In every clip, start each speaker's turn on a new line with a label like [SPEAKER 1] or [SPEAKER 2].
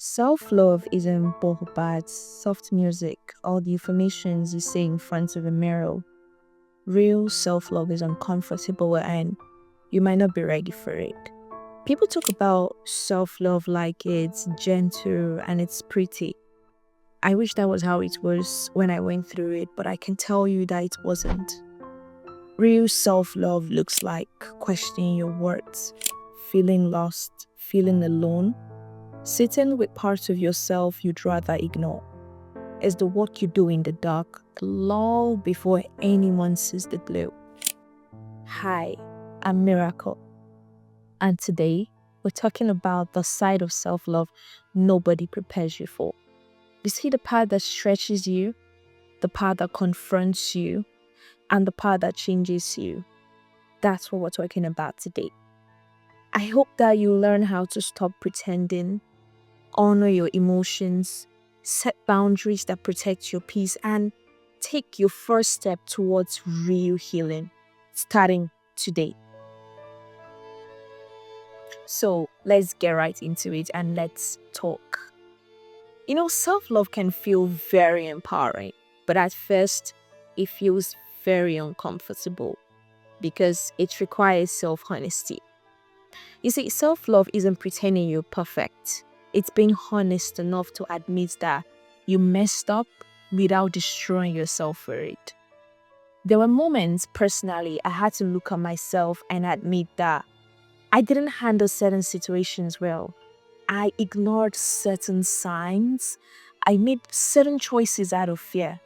[SPEAKER 1] Self-love isn't bad, soft music, all the affirmations you say in front of a mirror. Real self-love is uncomfortable and you might not be ready for it. People talk about self-love like it's gentle and it's pretty. I wish that was how it was when I went through it, but I can tell you that it wasn't. Real self-love looks like questioning your worth, feeling lost, feeling alone, sitting with parts of yourself you'd rather ignore. It's the work you do in the dark, long before anyone sees the glow. Hi, I'm Miracle, and today we're talking about the side of self-love nobody prepares you for. You see the part that stretches you, the part that confronts you, and the part that changes you. That's what we're talking about today. I hope that you learn how to stop pretending, honor your emotions, set boundaries that protect your peace, and take your first step towards real healing, starting today. So let's get right into it and let's talk. Self-love can feel very empowering, but at first, it feels very uncomfortable because it requires self-honesty. You see, self-love isn't pretending you're perfect. It's being honest enough to admit that you messed up without destroying yourself for it. There were moments, personally, I had to look at myself and admit that I didn't handle certain situations well. I ignored certain signs. I made certain choices out of fear.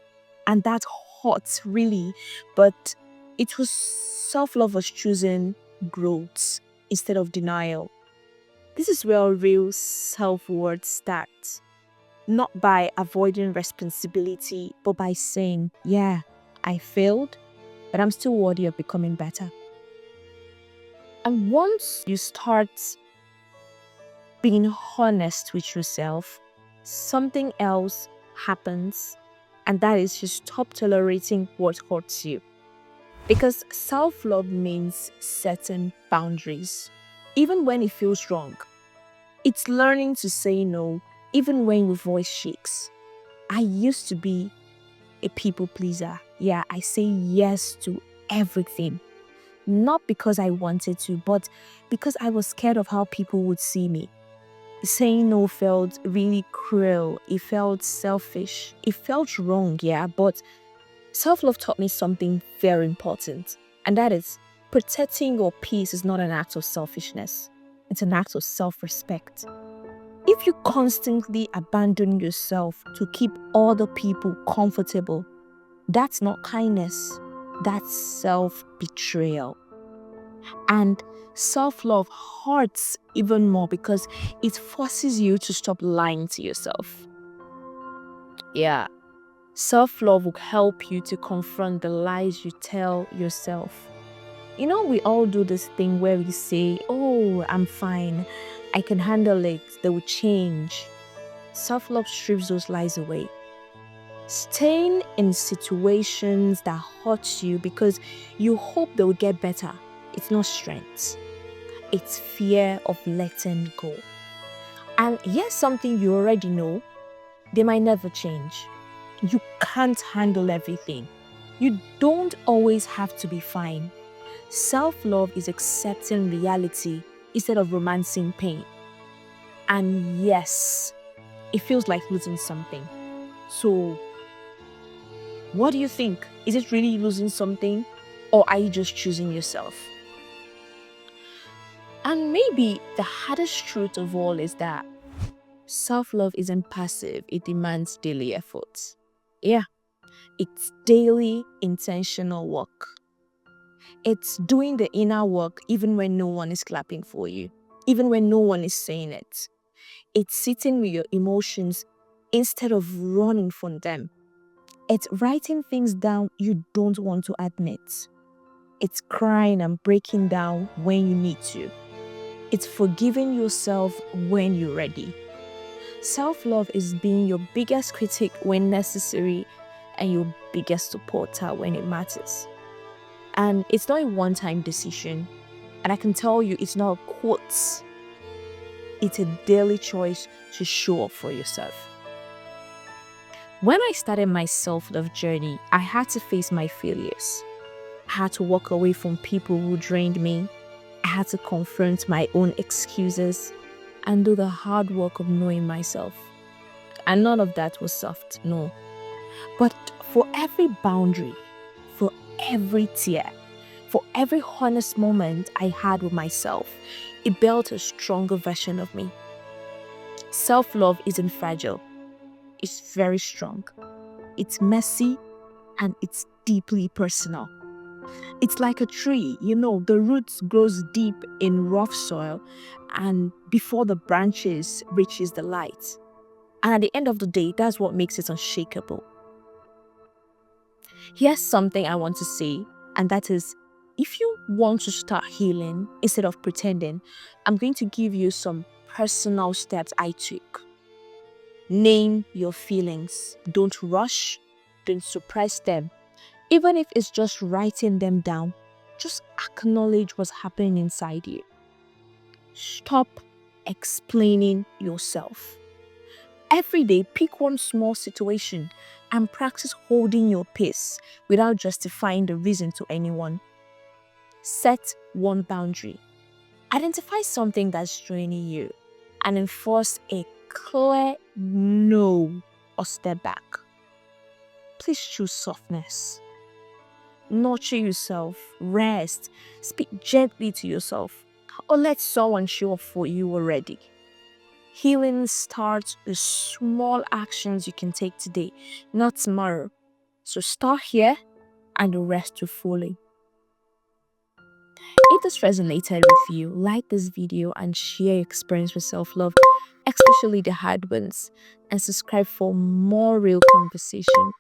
[SPEAKER 1] And that hurt, really. But it was self-love was choosing growth instead of denial. This is where real self-worth starts. Not by avoiding responsibility, but by saying, yeah, I failed, but I'm still worthy of becoming better. And once you start being honest with yourself, something else happens, and that is you stop tolerating what hurts you. Because self-love means setting boundaries, even when it feels wrong. It's learning to say no, even when your voice shakes. I used to be a people pleaser. Yeah, I say yes to everything. Not because I wanted to, but because I was scared of how people would see me. Saying no felt really cruel. It felt selfish. It felt wrong, yeah, but self-love taught me something very important. And that is, protecting your peace is not an act of selfishness. It's an act of self-respect. If you constantly abandon yourself to keep other people comfortable, that's not kindness. That's self-betrayal. And self-love hurts even more because it forces you to stop lying to yourself. Yeah, self-love will help you to confront the lies you tell yourself. We all do this thing where we say, oh, I'm fine. I can handle it. They will change. Self-love strips those lies away. Staying in situations that hurt you because you hope they will get better, it's not strength. It's fear of letting go. And here's something you already know. They might never change. You can't handle everything. You don't always have to be fine. Self-love is accepting reality instead of romancing pain. And yes, it feels like losing something. So, what do you think? Is it really losing something? Or are you just choosing yourself? And maybe the hardest truth of all is that self-love isn't passive, it demands daily efforts. Yeah, it's daily intentional work. It's doing the inner work even when no one is clapping for you, even when no one is saying it. It's sitting with your emotions instead of running from them. It's writing things down you don't want to admit. It's crying and breaking down when you need to. It's forgiving yourself when you're ready. Self-love is being your biggest critic when necessary and your biggest supporter when it matters. And it's not a one-time decision. And I can tell you it's not a quote. it's a daily choice to show up for yourself. When I started my self-love journey, I had to face my failures. I had to walk away from people who drained me. I had to confront my own excuses and do the hard work of knowing myself. And none of that was soft, no. But for every boundary, for every tear, for every honest moment I had with myself, it built a stronger version of me. Self-love isn't fragile. It's very strong. It's messy and it's deeply personal. It's like a tree, the roots grows deep in rough soil and before the branches reaches the light. And at the end of the day, that's what makes it unshakable. Here's something I want to say, and that is, if you want to start healing instead of pretending, I'm going to give you some personal steps I took. Name your feelings. Don't rush. Don't suppress them. Even if it's just writing them down, just acknowledge what's happening inside you. Stop explaining yourself. Every day, pick one small situation and practice holding your peace without justifying the reason to anyone. Set one boundary. Identify something that's draining you and enforce a clear no or step back. Please choose softness. Nurture yourself, rest, speak gently to yourself, or let someone show up for you already. Healing starts with small actions you can take today, not tomorrow. So start here and the rest will follow. If this resonated with you, like this video and share your experience with self-love, especially the hard ones, and subscribe for more real conversation.